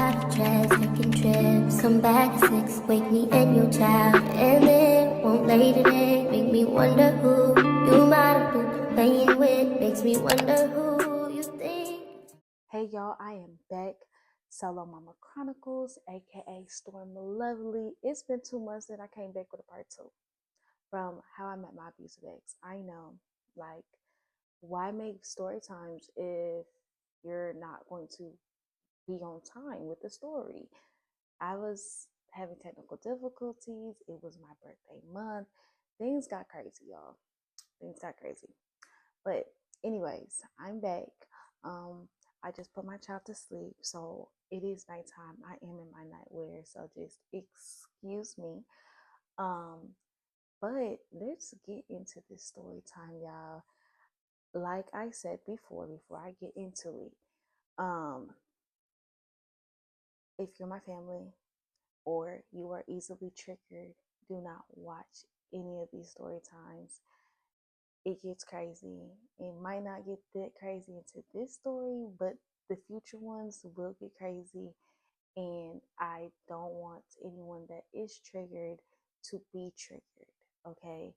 out of trash, taking trips. Come back at 6, wake me and your child. And then won't lay today, make me wonder who you might have been playing with. Makes me wonder who you think. Hey y'all, I am back. Solo Mama Chronicles, aka Storm Lovely. It's been 2 months that I came back with a part 2 from How I Met My Abusive Ex. I know, like, why make story times if you're not going to be on time with the story? I was having technical difficulties. It was my birthday month. Things got crazy, y'all. Things got crazy. But anyways, I'm back. I just put my child to sleep, so it is nighttime. I am in my nightwear, so just excuse me. But let's get into this story time, y'all. Like I said before I get into it, um, if you're my family or you are easily triggered, do not watch any of these story times. It gets crazy. It might not get that crazy into this story, but the future ones will get crazy. And I don't want anyone that is triggered to be triggered. Okay.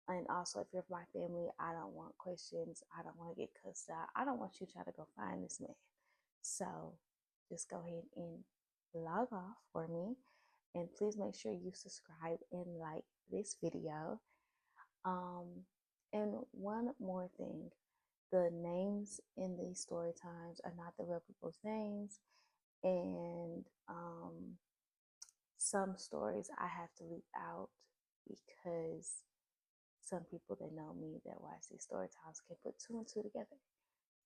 And also, if you're my family, I don't want questions. I don't want to get cussed out. I don't want you to try to go find this man. So just go ahead and log off for me. And please make sure you subscribe and like this video. And one more thing, the names in these story times are not the real people's names, and some stories I have to leave out because some people that know me that watch these story times can put two and two together.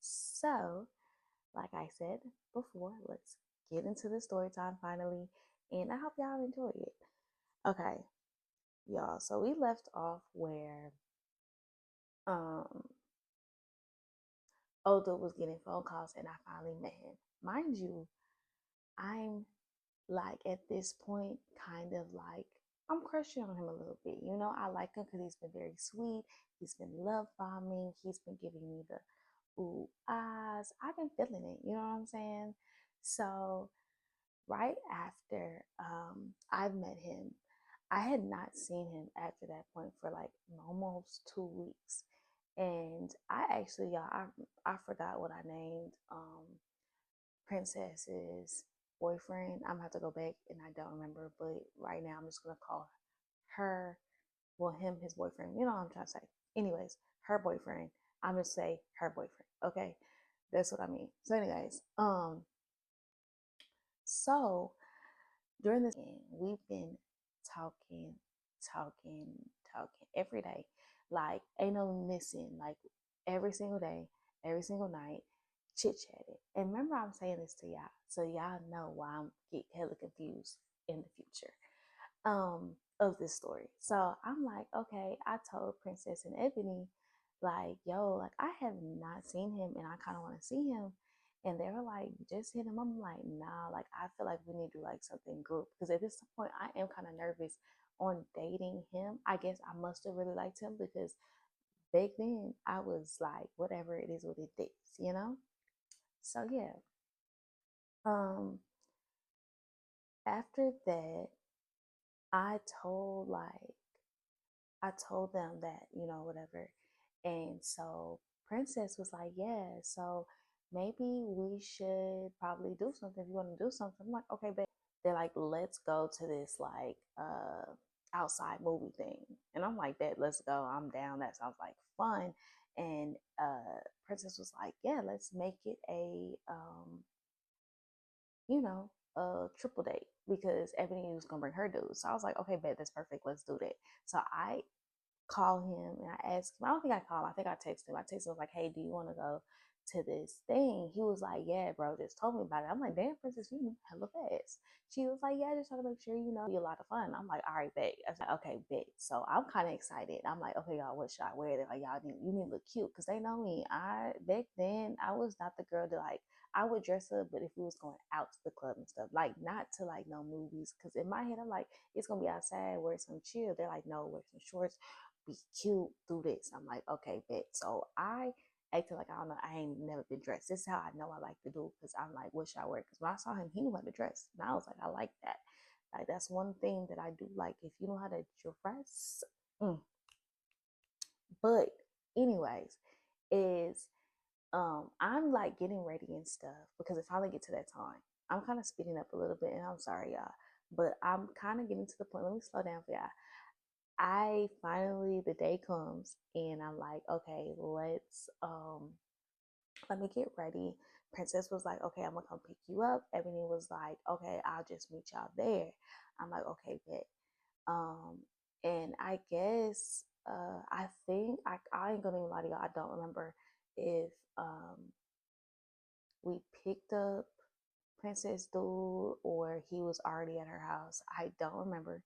So, like I said before, let's get into the story time finally, and I hope y'all enjoy it. Okay, y'all. So we left off where um Odo was getting phone calls and I finally met him. Mind you, I'm like at this point kind of like I'm crushing on him a little bit. You know, I like him because he's been very sweet. He's been love bombing. He's been giving me the ooh eyes. I've been feeling it. You know what I'm saying? So right after I met him, I had not seen him after that point for like almost 2 weeks. And I actually, y'all, I forgot what I named Princess's boyfriend. I'm gonna have to go back and I don't remember, but right now I'm just gonna call her, well, him, his boyfriend. You know what I'm trying to say. Anyways, her boyfriend. I'm gonna say her boyfriend. Okay, that's what I mean. So, anyways, so during this, we've been talking, talking, talking every day. Like, ain't no missing. Like, every single day, every single night, chit chatted. And remember, I'm saying this to y'all, so y'all know why I'm get hella confused in the future of this story. So I'm like, okay, I told Princess and Ebony, like, yo, like I have not seen him and I kind of want to see him. And they were like, just hit him. I'm like, nah, like I feel like we need to do like something group. Because at this point I am kind of nervous on dating him. I guess I must have really liked him because back then I was like, whatever it is what it is, you know? So yeah. Um after that, I told like I told them that, you know, whatever. And so Princess was like, yeah, so maybe we should probably do something. If you want to do something, I'm like, okay, but they're like, let's go to this like outside movie thing. And I'm like, that, let's go. I'm down. That sounds like fun. And Princess was like, yeah, let's make it a you know, a triple date because Ebony was gonna bring her dudes. So I was like, okay, bet that's perfect. Let's do that. So I call him and I asked him, I don't think I called him, I think I texted him. I texted him like, hey, do you want to go to this thing? He was like, yeah, bro, just told me about it. I'm like, damn, Princess, you hella fast. She was like, yeah, just trying to make sure, you know, be a lot of fun. I'm like, all right, bet. I was like, okay, bet. So I'm kind of excited. I'm like, okay, y'all, what should I wear? They're like, y'all need, you need to look cute because they know me. Back then I was not the girl to like, I would dress up, but if we was going out to the club and stuff, like not to like no movies, because in my head I'm like, it's gonna be outside, wear some chill. They're like, no, wear some shorts, be cute, do this. I'm like, okay, bet. So I acting like I don't know. I ain't never been dressed. This is how I know I like to do because I'm like, what should I wear? Because when I saw him, he knew how to dress, and I was like, I like that. Like that's one thing that I do like. If you know how to dress, mm. But anyways, is I'm like getting ready and stuff because it finally get to that time. I'm kind of speeding up a little bit, and I'm sorry, y'all, but I'm kind of getting to the point. Let me slow down for y'all. I finally the day comes, and I'm like, okay, let me get ready. Princess was like, okay, I'm gonna come pick you up. Ebony was like, okay, I'll just meet y'all there. I'm like, okay, bet. Um, and I guess I think I ain't gonna even lie to y'all. I don't remember if we picked up Princess Dude or he was already at her house. I don't remember.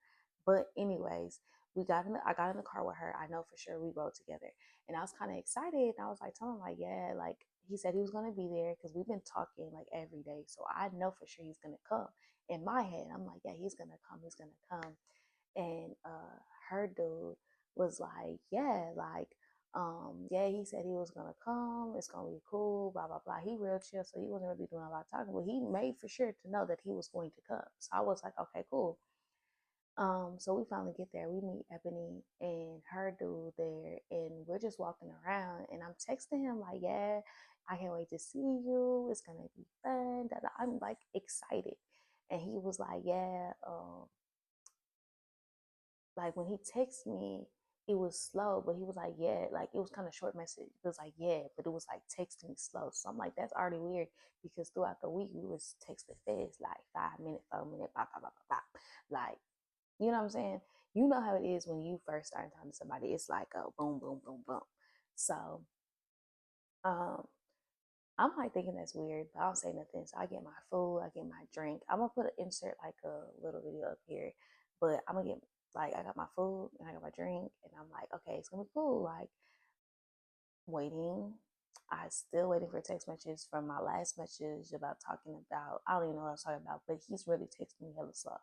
But anyways, I got in the car with her. I know for sure we rode together. And I was kind of excited. And I was like telling him like, yeah, like he said he was gonna be there because we've been talking like every day. So I know for sure he's gonna come. In my head, I'm like, yeah, he's gonna come, he's gonna come. And her dude was like, yeah, like yeah, he said he was gonna come, it's gonna be cool, blah blah blah. He real chill, so he wasn't really doing a lot of talking, but he made for sure to know that he was going to come. So I was like, okay, cool. So we finally get there. We meet Ebony and her dude there, and we're just walking around. And I'm texting him like, "Yeah, I can't wait to see you. It's gonna be fun." I'm like excited, and he was like, "Yeah, like when he texted me, it was slow, but he was like, yeah, like it was kind of short message. It was like, yeah, but it was like texting slow. So I'm like, that's already weird because throughout the week we was texting fast, like 5 minutes, 4 minutes, blah, blah, blah, blah, blah. Like, you know what I'm saying? You know how it is when you first start talking to somebody. It's like a boom, boom, boom, boom. So um, I'm like thinking that's weird, but I don't say nothing. So I get my food, I get my drink. I'm gonna put an insert like a little video up here, but I'm gonna get like I got my food and I got my drink, and I'm like, okay, it's gonna be cool. Like waiting. I still waiting for text messages from my last message about talking about I don't even know what I was talking about, but he's really texting me hella slow.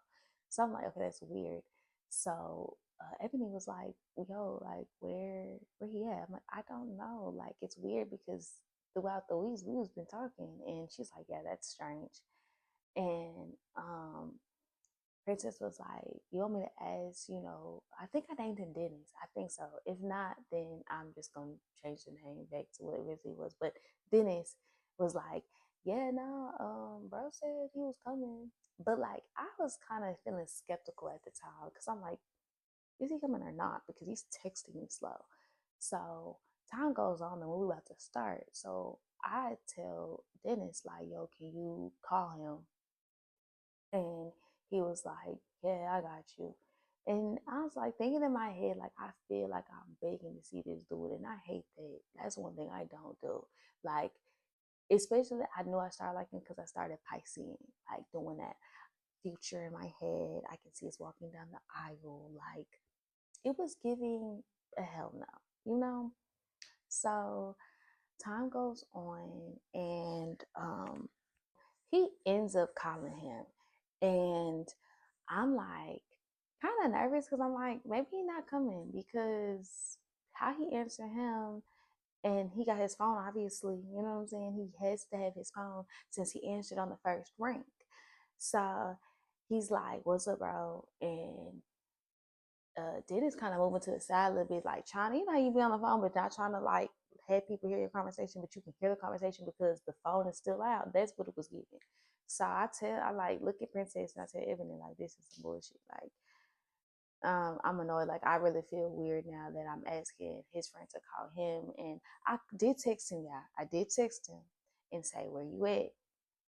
So I'm like, okay, that's weird. So Ebony was like, yo, like where he at? I'm like, I don't know. Like it's weird because throughout the weeks we was been talking, and she's like, yeah, that's strange. And Princess was like, you want me to ask, I think I named him Dennis. I think so. If not, then I'm just going to change the name back to what it really was. But Dennis was like, yeah, no, bro said he was coming. But like, I was kind of feeling skeptical at the time because I'm like, is he coming or not? Because he's texting me slow. So time goes on and we're about to start. So I tell Dennis, like, yo, can you call him? And he was like, yeah, I got you. And I was like thinking in my head, like, I feel like I'm begging to see this dude. And I hate that. That's one thing I don't do. Like, especially, I know I started liking because I started Piscean, like doing that future in my head. I can see us walking down the aisle. Like, it was giving a hell no, you know? So time goes on, and he ends up calling him. And I'm like kind of nervous because I'm like, maybe he's not coming because how he answered him, and he got his phone, obviously, you know what I'm saying? He has to have his phone since he answered on the first ring. So he's like, what's up, bro? And Dennis kind of moving to the side a little bit, like trying to, you be on the phone, but not trying to like have people hear your conversation, but you can hear the conversation because the phone is still out. That's what it was giving. So I like look at Princess and I tell Ebony like this is some bullshit. Like I'm annoyed. Like I really feel weird now that I'm asking his friend to call him, and I did text him. Yeah, I did text him and say where you at,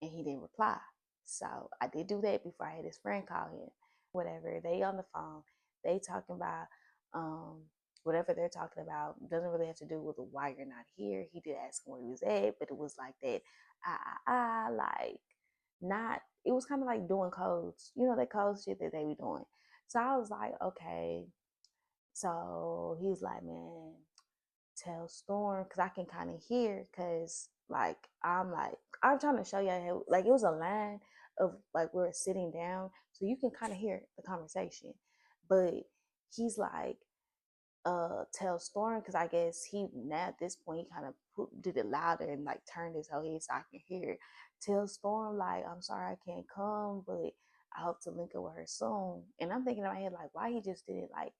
and he didn't reply. So I did do that before I had his friend call him. Whatever, they on the phone, they talking about whatever they're talking about doesn't really have to do with why you're not here. He did ask him where he was at, but it was like that, like not. It was kind of like doing codes, that code shit that they be doing. So I was like, okay. So he's like, man, tell Storm, because I can kind of hear, because like I'm trying to show you how, like it was a line of like we're sitting down, so you can kind of hear the conversation, but he's like, tell Storm, because I guess he now at this point he kind of did it louder and like turned his whole head so I can hear it. Tell Storm like, I'm sorry I can't come, but I hope to link up with her soon. And I'm thinking in my head like, why he just didn't like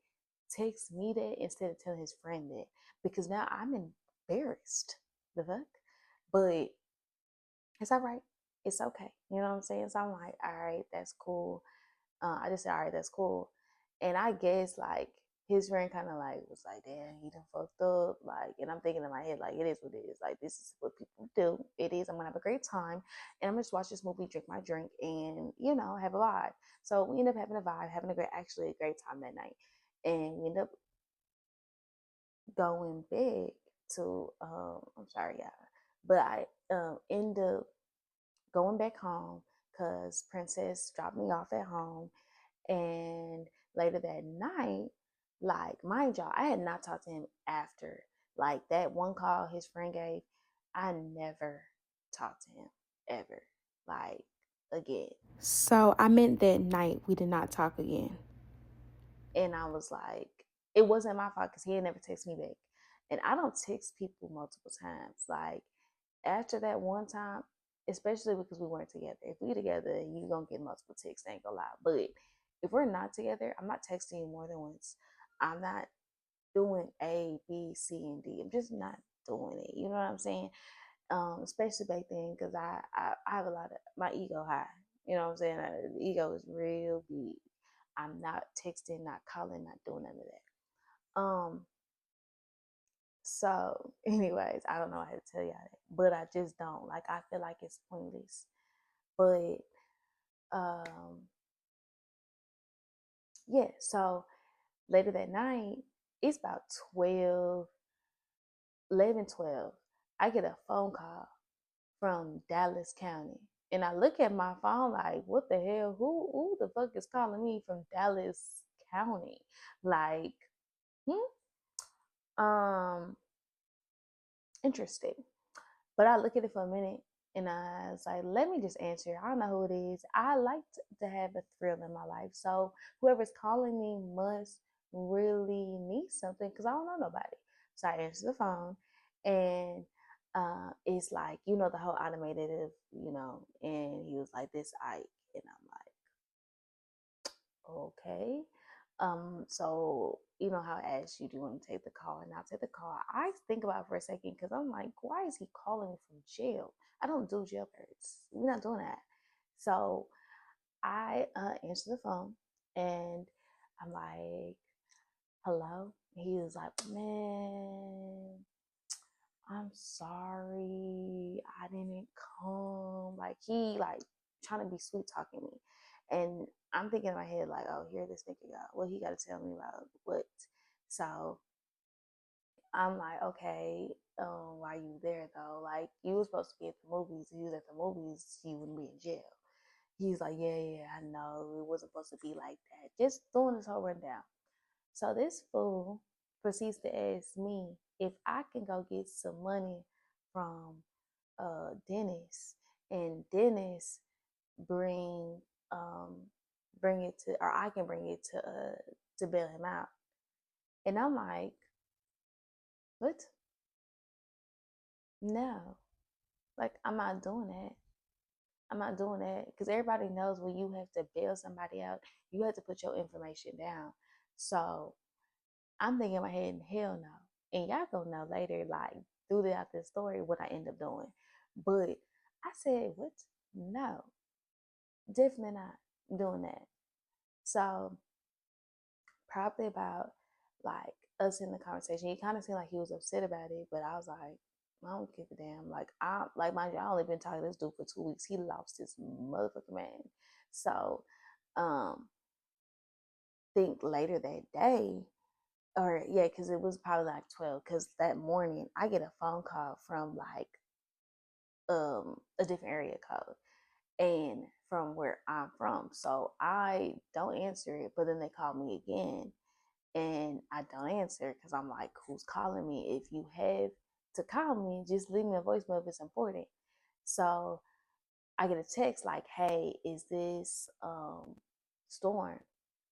text me that instead of telling his friend that? Because now I'm embarrassed. The fuck? But it's all right. It's okay. You know what I'm saying? So I'm like, all right, that's cool. I just said, all right, that's cool. And I guess like his friend kind of like was like, damn, he done fucked up. Like, and I'm thinking in my head, like, it is what it is. Like, this is what people do. It is. I'm gonna have a great time, and I'm gonna just watch this movie, drink my drink, and have a vibe. So we end up having a vibe, having actually a great time that night, and we end up going back to I'm sorry, y'all, but I end up going back home because Princess dropped me off at home. And later that night, like, mind y'all, I had not talked to him after. Like, that one call his friend gave, I never talked to him ever. Like, again. So I meant that night we did not talk again. And I was like, it wasn't my fault because he had never texted me back. And I don't text people multiple times. Like, after that one time, especially because we weren't together. If we together, you gonna get multiple texts, ain't gonna lie. But if we're not together, I'm not texting you more than once. I'm not doing A, B, C, and D. I'm just not doing it. You know what I'm saying? Especially back then, because I have a lot of my ego high. You know what I'm saying? The ego is real big. I'm not texting, not calling, not doing none of that. So, anyways, I don't know how to tell y'all that, but I just don't. Like, I feel like it's pointless. But, yeah, so later that night, it's about 12, 11, 12. I get a phone call from Dallas County. And I look at my phone like, what the hell? Who the fuck is calling me from Dallas County? Like, um, interesting. But I look at it for a minute and I was like, let me just answer. I don't know who it is. I like to have a thrill in my life. So whoever's calling me must really need something because I don't know nobody. So I answer the phone and it's like, the whole automated, and he was like, this Ike. And I'm like, okay. So how I asked you, do you want to take the call? And I'll take the call. I think about it for a second because I'm like, why is he calling me from jail? I don't do jailbirds. We're not doing that. So I answer the phone and I'm like, hello? He was like, man, I'm sorry. I didn't come. Like, he like trying to be sweet talking me. And I'm thinking in my head, like, oh, here this nigga go. What he got to tell me about what? So I'm like, okay, why you there though? Like, you were supposed to be at the movies. If you was at the movies, you wouldn't be in jail. He's like, yeah, I know. It wasn't supposed to be like that. Just doing this whole rundown. So this fool proceeds to ask me if I can go get some money from Dennis, and Dennis bring um bring it to, or I can bring it to bail him out. And I'm like, what? No, like, I'm not doing that. I'm not doing that because everybody knows when you have to bail somebody out, you have to put your information down. So I'm thinking in my head, hell no. And y'all gonna know later, like throughout this story, what I end up doing. But I said, what? No, definitely not doing that. So probably about like us in the conversation, he kind of seemed like he was upset about it, but I was like, I don't give a damn. Like, I like, mind you, I only been talking to this dude for 2 weeks. He lost his motherfucking man. So um think later that day, or yeah, because it was probably like 12, because that morning I get a phone call from like a different area code and from where I'm from. So I don't answer it, but then they call me again and I don't answer because I'm like, who's calling me? If you have to call me, just leave me a voicemail if it's important. So I get a text like, hey, is this Storm?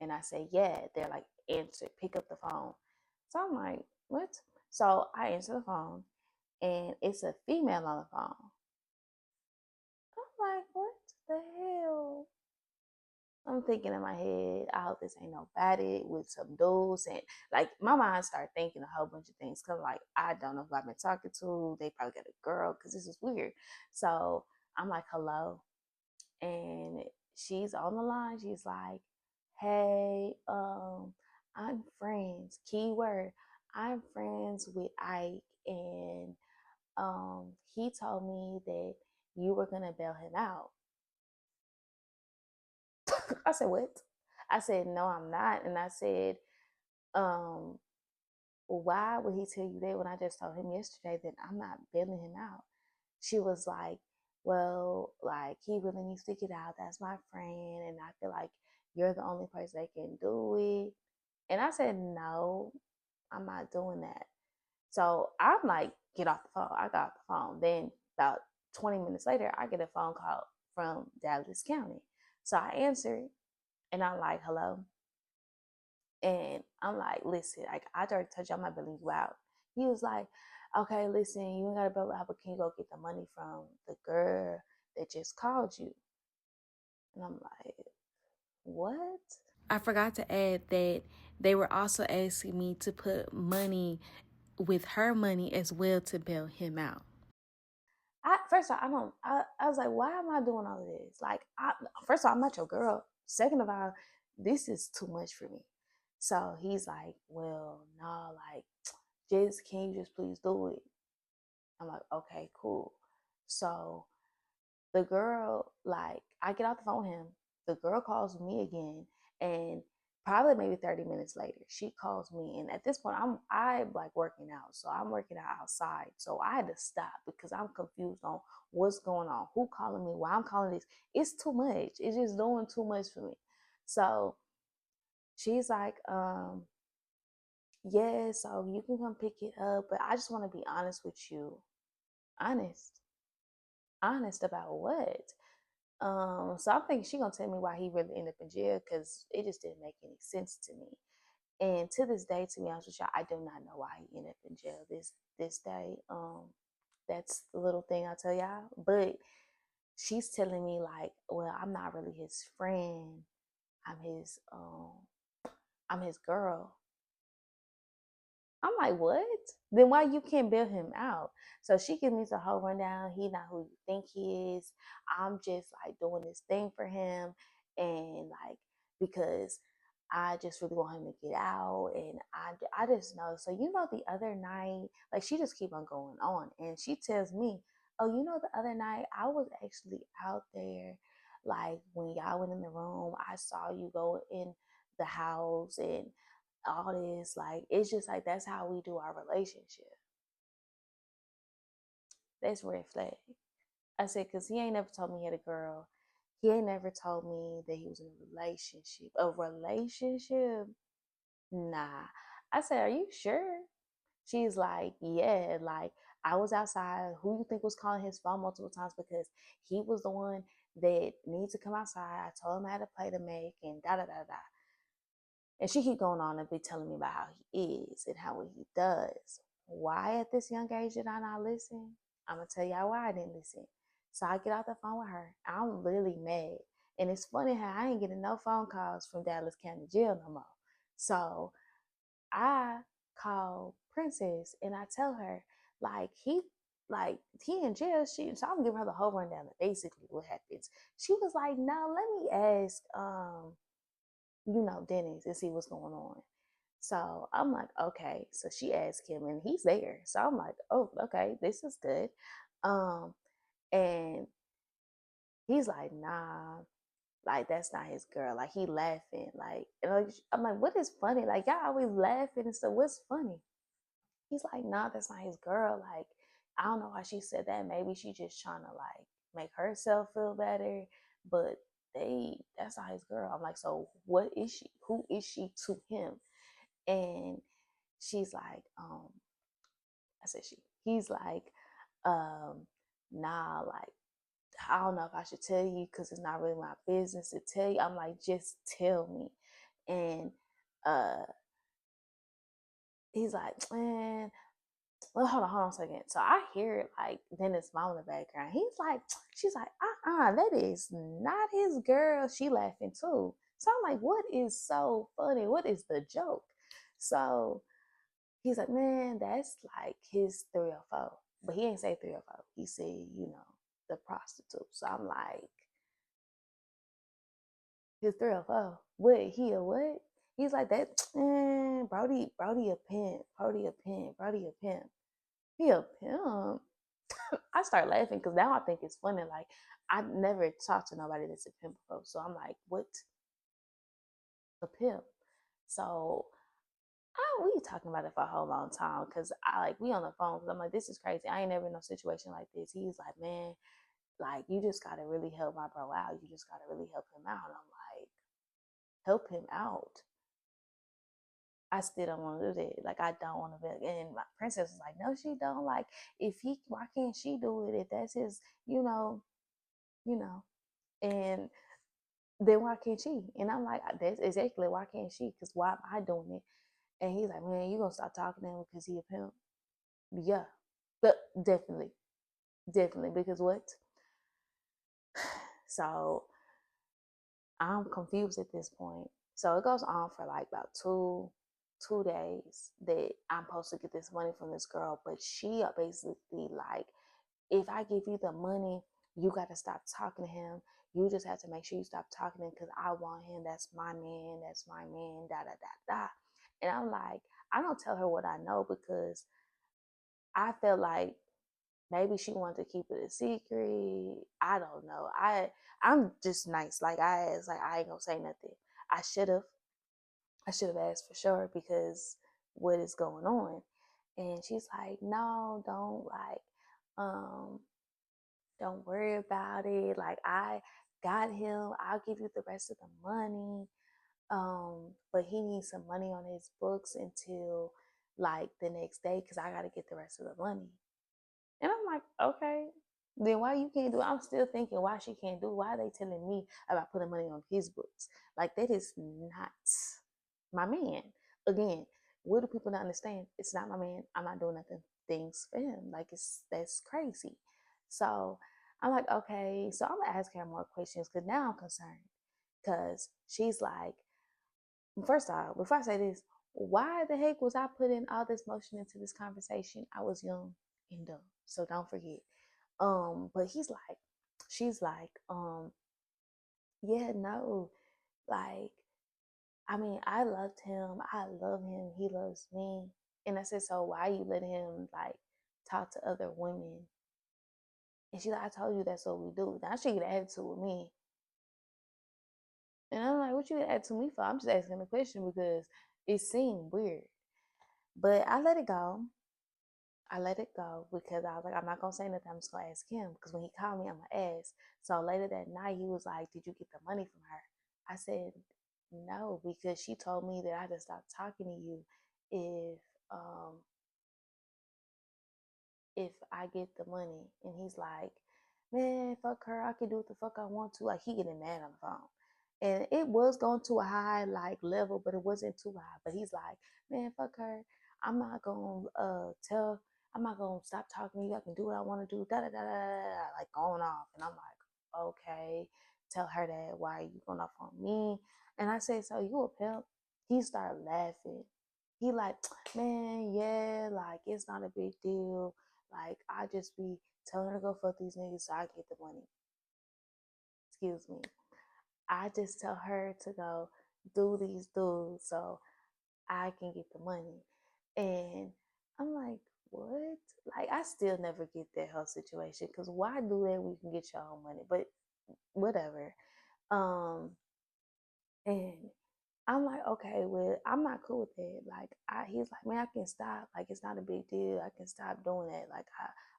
And I say, yeah. They're like, answer, pick up the phone. So I'm like, what? So I answer the phone and it's a female on the phone. I'm like, what the hell? I'm thinking in my head, I hope this ain't no batty with some dudes. And like my mind started thinking a whole bunch of things. Cause like, I don't know who I've been talking to. They probably got a girl because this is weird. So I'm like, hello. And she's on the line. She's like, hey, I'm friends. Keyword, I'm friends with Ike. And he told me that you were going to bail him out. I said, what? I said, no, I'm not. And I said, um, why would he tell you that when I just told him yesterday that I'm not bailing him out? She was like, well, like he really needs to get out. That's my friend. And I feel like you're the only person that can do it. And I said, no, I'm not doing that. So I'm like, get off the phone. I got off the phone. Then about 20 minutes later, I get a phone call from Dallas County. So I answered and I'm like, hello. And I'm like, listen, like I already told you I'm not billing you out. He was like, okay, listen, you ain't gotta bill out, but can you go get the money from the girl that just called you? And I'm like, what? I forgot to add that they were also asking me to put money with her money as well to bail him out. First of all, I was like, why am I doing all of this? Like, first of all, I'm not your girl. Second of all, this is too much for me. So he's like, well, no, like, just can you just please do it? I'm like, okay, cool. So the girl, like, I get off the phone with him. The girl calls me again, and probably maybe 30 minutes later, she calls me. And at this point, I like working out, so I'm working out outside. So I had to stop because I'm confused on what's going on, who calling me, why I'm calling this. It's too much. It's just doing too much for me. So she's like, yeah, so you can come pick it up, but I just want to be honest with you. Honest. Honest about what? So I'm thinking she gonna tell me why he really ended up in jail because it just didn't make any sense to me. And to this day, to be honest with y'all, I do not know why he ended up in jail this day. That's the little thing I tell y'all. But she's telling me like, well, I'm not really his friend. I'm his I'm his girl. I'm like, what? Then why you can't bail him out? So she gives me the whole rundown. He not who you think he is. I'm just like doing this thing for him, and like because I just really want him to get out, and I just know. So you know, the other night, like she just keep on going on, and she tells me, oh, you know, the other night I was actually out there, like when y'all went in the room, I saw you go in the house and all this. Like, it's just like that's how we do our relationship. That's red flag. I said, because he ain't never told me he had a girl. He ain't never told me that he was in a relationship. A relationship? Nah. I said, are you sure? She's like, yeah, like I was outside. Who you think was calling his phone multiple times because he was the one that needs to come outside. I told him I had a play to make and da da da da. And she keep going on and be telling me about how he is and how he does. Why at this young age did I not listen? I'm gonna tell y'all why I didn't listen. So I get off the phone with her. I'm really mad. And it's funny how I ain't getting no phone calls from Dallas County Jail no more. So I call Princess and I tell her, like he in jail. So I'm giving her the whole rundown of basically what happens. She was like, no, let me ask Dennis and see what's going on. So I'm like, okay. So she asked him and he's there. So I'm like, oh, okay, this is good. Um, and he's like, nah, like that's not his girl. Like he laughing. Like, and I'm like, what is funny? Like y'all always laughing and stuff. What's funny? He's like, nah, that's not his girl. Like, I don't know why she said that. Maybe she just trying to like make herself feel better. But that's not his girl. I'm like, so what is she? Who is she to him? And she's like, I said he's like, um, nah, like, I don't know if I should tell you because it's not really my business to tell you. I'm like, just tell me. And he's like, man, well, hold on a second. So I hear like Dennis' mom in the background. He's like, she's like, that is not his girl. She laughing too. So I'm like, what is so funny? What is the joke? So he's like, man, that's like his 304. But he ain't say 304. He said, the prostitute. So I'm like, his 304. What? He a what? He's like that, Brody a pimp. Brody a pimp. Brody a pimp. He a pimp. I start laughing because now I think it's funny. Like, I never talked to nobody that's a pimp before. So I'm like, what? A pimp. So we talking about it for a whole long time because we on the phone because I'm like, this is crazy. I ain't never in no situation like this. He's like, man, like, you just gotta really help my bro out. You just gotta really help him out. And I'm like, help him out. I still don't want to do that. Like, I don't want to be. And my princess was like, no, she don't. Like, why can't she do it? If that's his, you know. And then why can't she? And I'm like, that's exactly why can't she? Because why am I doing it? And he's like, man, you gonna stop talking to him because he a pimp? Yeah, but definitely, because what? So I'm confused at this point. So it goes on for like about 2 days that I'm supposed to get this money from this girl, but she basically like, if I give you the money, you got to stop talking to him. You just have to make sure you stop talking to him because I want him. That's my man. That's my man. Da da da da. And I'm like, I don't tell her what I know because I felt like maybe she wanted to keep it a secret. I don't know. I'm just nice. Like, I asked, like, I ain't gonna say nothing. I should have. I should have asked for sure because what is going on? And she's like, no, um, don't worry about it. Like, I got him. I'll give you the rest of the money. But he needs some money on his books until like the next day because I gotta get the rest of the money. And I'm like, okay, then why you can't do it? I'm still thinking why she can't do it. Why are they telling me about putting money on his books? Like, that is not my man. Again, what do people not understand? It's not my man. I'm not doing nothing things for him. Like, that's crazy. So I'm like, okay. So I'm gonna ask her more questions because now I'm concerned. Cause she's like, first off, before I say this, why the heck was I putting all this motion into this conversation? I was young and dumb. So don't forget. But she's like, yeah, no, like, I mean, I loved him. I love him. He loves me. And I said, so why you letting him like talk to other women? And she's like, I told you that's what we do. Now she get attitude with me. And I'm like, what you get attitude with me for? I'm just asking the question because it seemed weird. But I let it go. I let it go because I was like, I'm not gonna say nothing. I'm just gonna ask him because when he called me, I'm gonna ask. So later that night, he was like, "Did you get the money from her?" I said, "No," because she told me that I had to stop talking to you if um if I get the money. And he's like, man, fuck her. I can do what the fuck I want to. Like, he getting mad on the phone. And it was going to a high like level, but it wasn't too high. But he's like, man, fuck her. I'm not gonna I'm not gonna stop talking to you. I can do what I want to do. Da da da da da, like going off. And I'm like, okay, tell her that. Why are you going off on me? And I said, so you a pimp? He started laughing. He like, man, yeah, like, it's not a big deal. Like, I just be telling her to go fuck these niggas so I get the money. Excuse me. I just tell her to go do these dudes so I can get the money. And I'm like, what? Like, I still never get that whole situation because why do that when you can get your own money? But whatever. Um, and I'm like, okay, well, I'm not cool with that. Like, he's like, man, I can stop. Like, it's not a big deal. I can stop doing that. Like,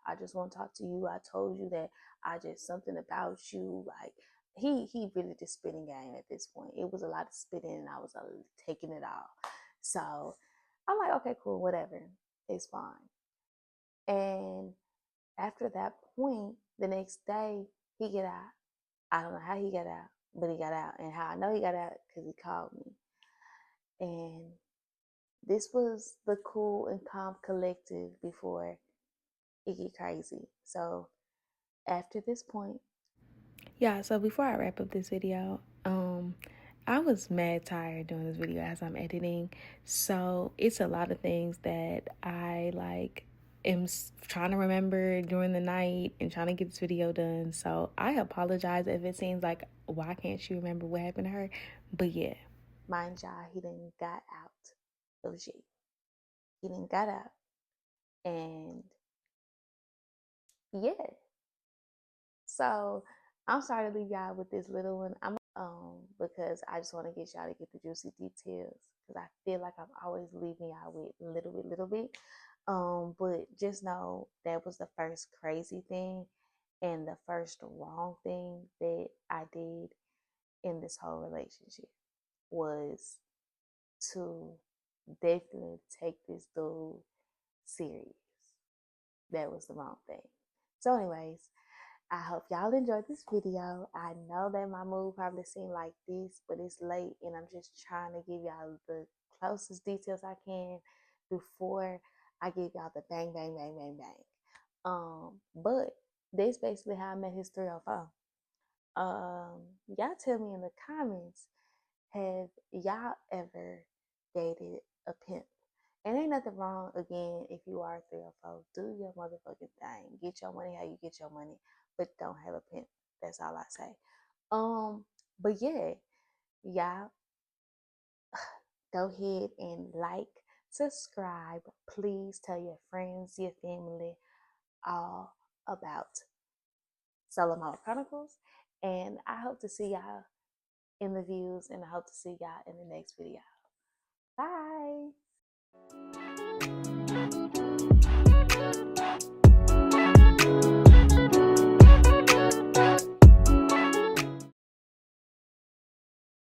I just want to talk to you. I told you that I just something about you. Like, he really just spitting game at this point. It was a lot of spitting, and I was taking it all. So I'm like, okay, cool, whatever, it's fine. And after that point, the next day he get out. I don't know how he got out, but he got out, and how I know he got out because he called me. And This was the cool and calm collective before it get crazy. So after this point, Yeah, so before I wrap up this video, I was mad tired doing this video as I'm editing. So it's a lot of things that I like am trying to remember during the night and trying to get this video done. So I apologize if it seems like, why can't she remember what happened to her? But yeah. mind y'all, he done got out of jail. He done got out. And yeah. So I'm sorry to leave y'all with this little one. I'm because I just want to get y'all to get the juicy details because I feel like I'm always leaving y'all with little bit. But just know that was the first crazy thing and the first wrong thing that I did in this whole relationship was to definitely take this dude serious. That was the wrong thing. So, anyways, I hope y'all enjoyed this video. I know that my mood probably seemed like this, but it's late and I'm just trying to give y'all the closest details I can before I give y'all the bang, bang, bang, bang, bang. But that's basically how I met his 304. Y'all tell me in the comments, have y'all ever dated a pimp? And ain't nothing wrong, again, if you are 304, do your motherfucking thing. Get your money how you get your money, but don't have a pimp. That's all I say. But yeah, y'all go ahead and like, subscribe. Please tell your friends, your family, all about Solo Mama Chronicles. And I hope to see y'all in the views, and I hope to see y'all in the next video. Bye.